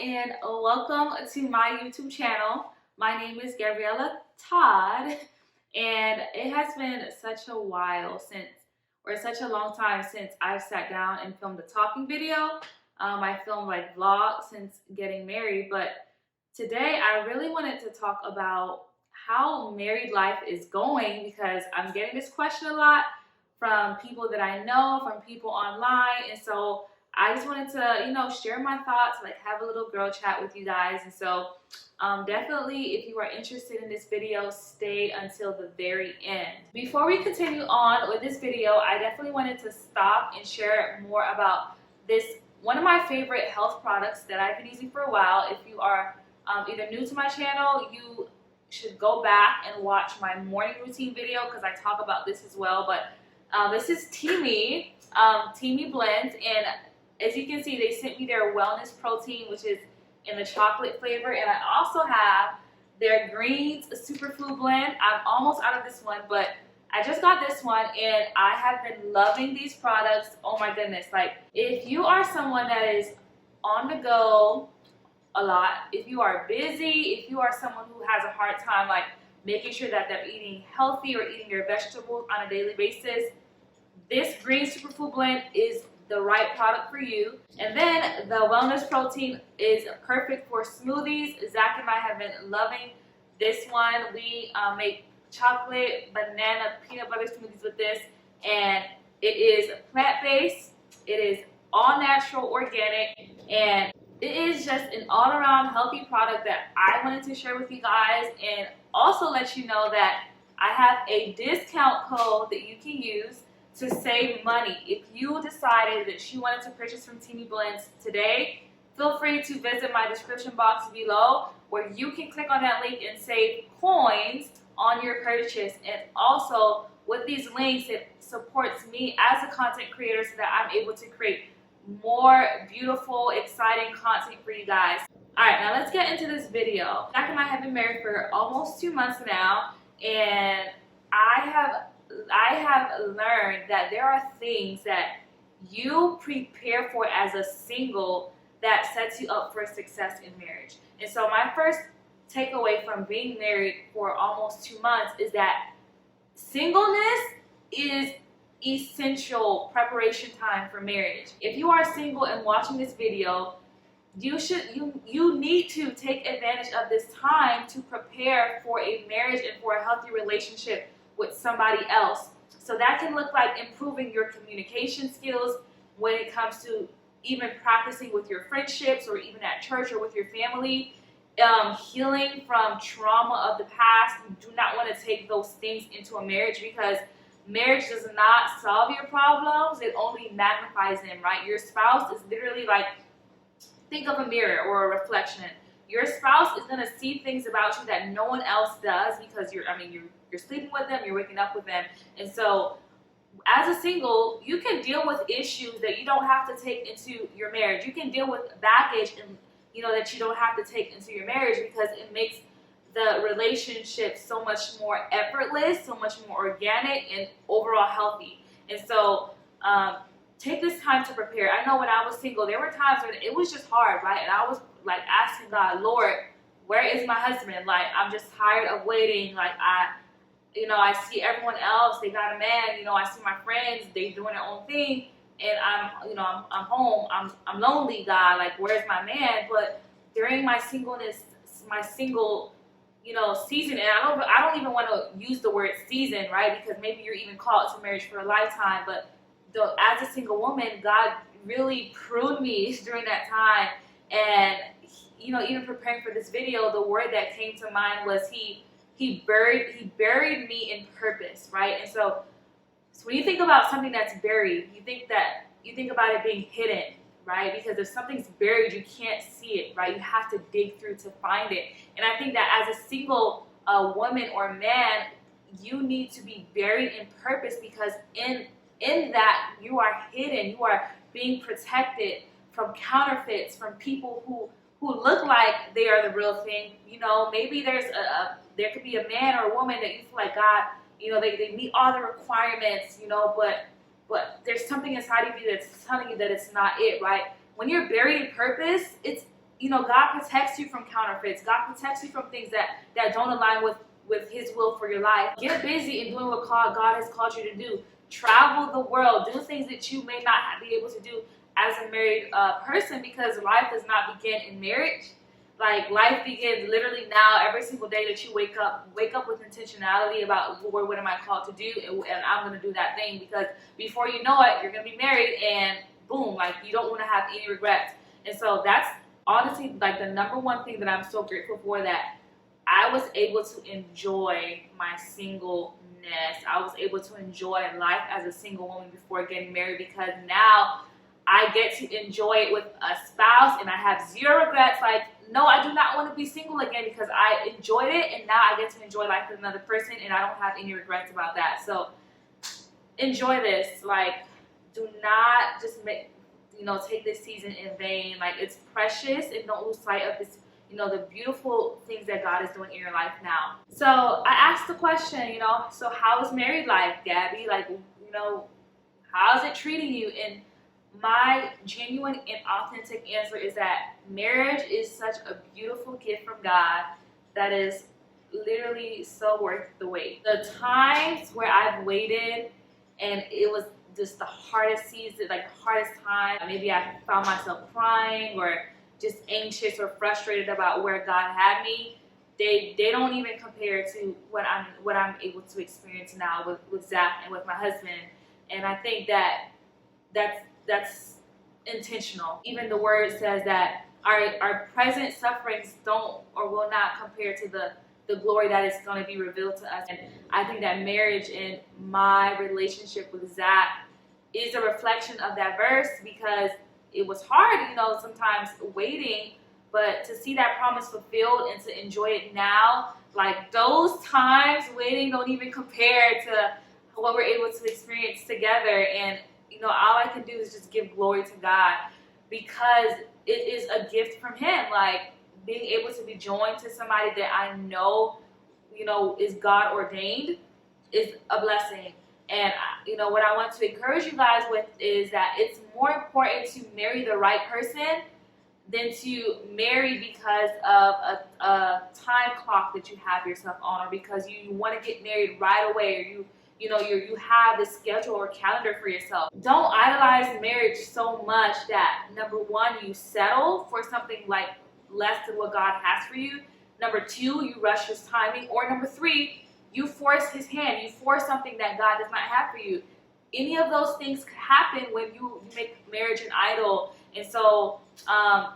and welcome to my YouTube channel. My name is Gabriella Todd, and it has been such a while since, or such a long time since I've sat down and filmed a talking video. I filmed like vlogs since getting married, but today I really wanted to talk about how married life is going because I'm getting this question a lot from people that I know, from people online, and so I just wanted to, share my thoughts, like have a little girl chat with you guys. And so definitely, if you are interested in this video, stay until the very end. Before we continue on with this video, I definitely wanted to stop and share more about this, one of my favorite health products that I've been using for a while. If you are either new to my channel, you should go back and watch my morning routine video because I talk about this as well. But this is Teamy Blends, and as you can see, they sent me their wellness protein, which is in the chocolate flavor, and I also have their greens superfood blend. I'm almost out of this one, but I just got this one, and I have been loving these products. Oh my goodness. Like, if you are someone that is on the go a lot, if you are busy, if you are someone who has a hard time like making sure that they're eating healthy or eating their vegetables on a daily basis, this green superfood blend is the right product for you. And then the wellness protein is perfect for smoothies. Zach and I have been loving this one. We make chocolate, banana, peanut butter smoothies with this, and it is plant-based, it is all natural, organic, and it is just an all-around healthy product that I wanted to share with you guys, and also let you know that I have a discount code that you can use to save money. If you decided that you wanted to purchase from Teamy Blends today, feel free to visit my description box below where you can click on that link and save coins on your purchase. And also with these links, it supports me as a content creator so that I'm able to create more beautiful, exciting content for you guys. Alright, now let's get into this video. Zach and I have been married for almost 2 months now, and I have learned that there are things that you prepare for as a single that sets you up for success in marriage. And so my first takeaway from being married for almost 2 months is that singleness is essential preparation time for marriage. If you are single and watching this video, you need to take advantage of this time to prepare for a marriage and for a healthy relationship with somebody else. So that can look like improving your communication skills when it comes to even practicing with your friendships or even at church or with your family. Healing from trauma of the past. You do not want to take those things into a marriage because marriage does not solve your problems. It only magnifies them, right? Your spouse is literally like, think of a mirror or a reflection. Your spouse is going to see things about you that no one else does because you're sleeping with them, you're waking up with them. And so as a single, you can deal with issues that you don't have to take into your marriage. You can deal with baggage and that you don't have to take into your marriage because it makes the relationship so much more effortless, so much more organic, and overall healthy. And so take this time to prepare. I know when I was single, there were times when it was just hard, right? And I was like asking God, Lord, where is my husband? Like, I'm just tired of waiting. Like, I see everyone else, they got a man, I see my friends, they doing their own thing, and I'm home, I'm lonely, God, like, where's my man? But during my singleness, my single, season, and I don't even want to use the word season, right? Because maybe you're even called to marriage for a lifetime, but as a single woman, God really pruned me during that time. And even preparing for this video, the word that came to mind was he buried me in purpose, right? And so when you think about something that's buried, you think about it being hidden, right? Because if something's buried, you can't see it, right? You have to dig through to find it. And I think that as a single woman or man, you need to be buried in purpose because in that you are hidden, you are being protected from counterfeits, from people who look like they are the real thing. Maybe there could be a man or a woman that you feel like God, they meet all the requirements, but there's something inside of you that's telling you that it's not it, right? When you're buried in purpose, it's God protects you from counterfeits. God protects you from things that don't align with His will for your life. Get busy in doing what God has called you to do. Travel the world. Do things that you may not be able to do as a married person, because life does not begin in marriage. Like, life begins literally now. Every single day that you wake up with intentionality about, Lord, what am I called to do, and I'm going to do that thing, because before you know it, you're going to be married, and boom, like, you don't want to have any regrets. And so that's honestly like the number one thing that I'm so grateful for, that I was able to enjoy my singleness. I was able to enjoy life as a single woman before getting married, because now I get to enjoy it with a spouse, and I have zero regrets. Like, no, I do not want to be single again, because I enjoyed it, and now I get to enjoy life with another person, and I don't have any regrets about that. So enjoy this. Like, do not just take this season in vain. Like, it's precious, and don't lose sight of this, the beautiful things that God is doing in your life now. So I asked the question, so how is married life, Gabby? Like, how is it treating you? And my genuine and authentic answer is that marriage is such a beautiful gift from God that is literally so worth the wait. The times where I've waited and it was just the hardest season, like the hardest time, maybe I found myself crying or just anxious or frustrated about where God had me, they don't even compare to what I'm able to experience now with Zach and with my husband. And I think that's intentional. Even the word says that our present sufferings don't or will not compare to the glory that is going to be revealed to us. And I think that marriage and my relationship with Zach is a reflection of that verse, because it was hard, sometimes waiting, but to see that promise fulfilled and to enjoy it now, like, those times waiting don't even compare to what we're able to experience together. And all I can do is just give glory to God, because it is a gift from Him. Like, being able to be joined to somebody that I know, is God ordained, is a blessing. And what I want to encourage you guys with is that it's more important to marry the right person than to marry because of a time clock that you have yourself on, or because you want to get married right away, or you have the schedule or calendar for yourself. Don't idolize marriage so much that, number one, you settle for something like less than what God has for you. Number two, you rush His timing. Or number three, you force His hand. You force something that God does not have for you. Any of those things could happen when you make marriage an idol. And so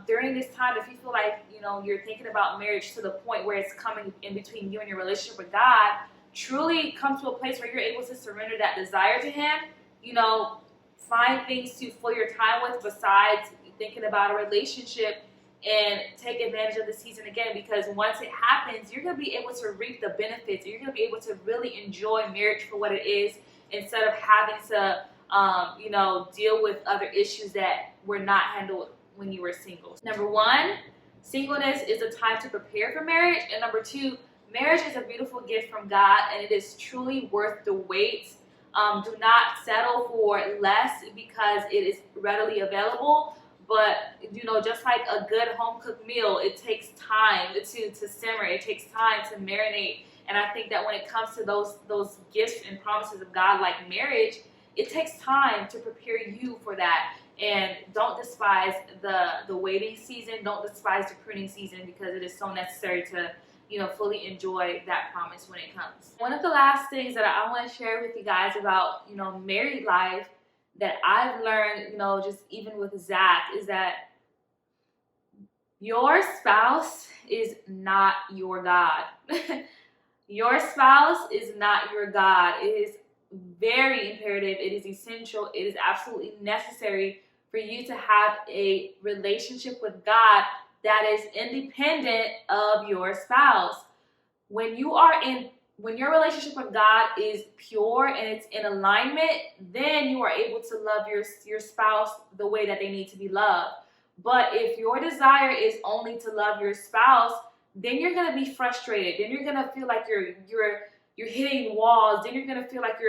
during this time, if you feel like you're thinking about marriage to the point where it's coming in between you and your relationship with God, truly come to a place where you're able to surrender that desire to Him. Find things to fill your time with besides thinking about a relationship, and take advantage of the season again, because once it happens, you're going to be able to reap the benefits. You're going to be able to really enjoy marriage for what it is, instead of having to deal with other issues that were not handled when you were single. Number one, singleness is a time to prepare for marriage. And number two, marriage is a beautiful gift from God, and it is truly worth the wait. Do not settle for less because it is readily available. But just like a good home cooked meal, it takes time to simmer. It takes time to marinate. And I think that when it comes to those gifts and promises of God, like marriage, it takes time to prepare you for that. And don't despise the waiting season. Don't despise the pruning season, because it is so necessary to fully enjoy that promise when it comes. One of the last things that I want to share with you guys about married life that I've learned, just even with Zach, is that your spouse is not your God. Your spouse is not your God. It is very imperative. It is essential. It is absolutely necessary for you to have a relationship with God that is independent of your spouse. When your relationship with God is pure and it's in alignment, then you are able to love your spouse the way that they need to be loved. But if your desire is only to love your spouse, then you're gonna be frustrated. Then you're gonna feel like you're hitting walls. Then you're gonna feel like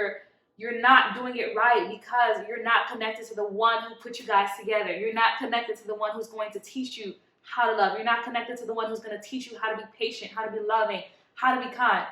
you're not doing it right, because you're not connected to the one who put you guys together. You're not connected to the one who's going to teach you how to love. You're not connected to the one who's going to teach you how to be patient, how to be loving, how to be kind.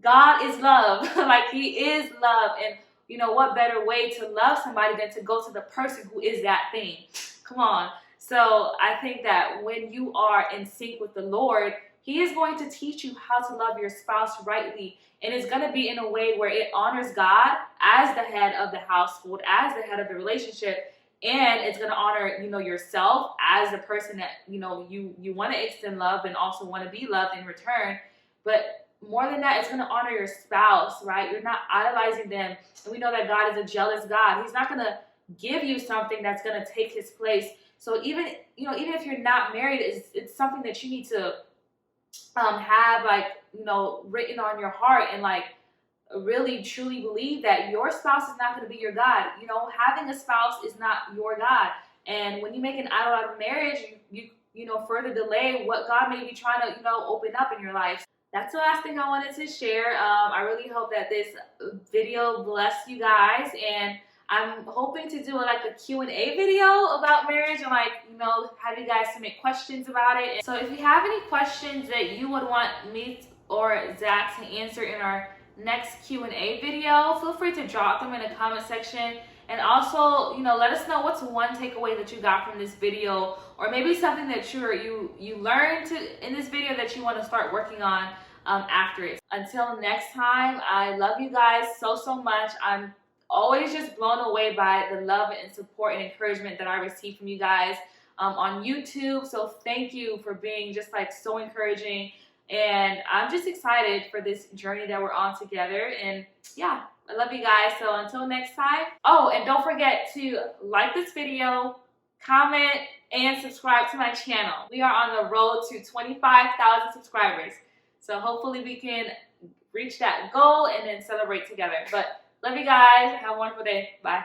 God is love. Like, he is love. And you know, what better way to love somebody than to go to the person who is that thing? Come on. So I think that when you are in sync with the Lord, he is going to teach you how to love your spouse rightly. And it's going to be in a way where it honors God as the head of the household, as the head of the relationship. And it's going to honor, you know, yourself as the person that, you know, you want to extend love and also want to be loved in return. But more than that, it's going to honor your spouse, right? You're not idolizing them. And we know that God is a jealous God. He's not going to give you something that's going to take his place. So even, you know, even if you're not married, it's something that you need to have, like, you know, written on your heart, and like really truly believe that your spouse is not going to be your God. You know, having a spouse is not your God. And when you make an idol out of marriage, you know, further delay what God may be trying to, you know, open up in your life. That's the last thing I wanted to share. I really hope that this video blessed you guys, and I'm hoping to do like a Q&A video about marriage and, like, you know, have you guys submit questions about it. So if you have any questions that you would want me or Zach to answer in our next Q&A video, feel free to drop them in the comment section. And also, you know, let us know what's one takeaway that you got from this video, or maybe something that you learned in this video that you want to start working on after it. Until next time, I love you guys so much. I'm always just blown away by the love and support and encouragement that I receive from you guys on YouTube. So thank you for being just like so encouraging. And I'm just excited for this journey that we're on together. And yeah, I love you guys. So until next time. Oh, and don't forget to like this video, comment, and subscribe to my channel. We are on the road to 25,000 subscribers. So hopefully we can reach that goal and then celebrate together. But love you guys. Have a wonderful day. Bye.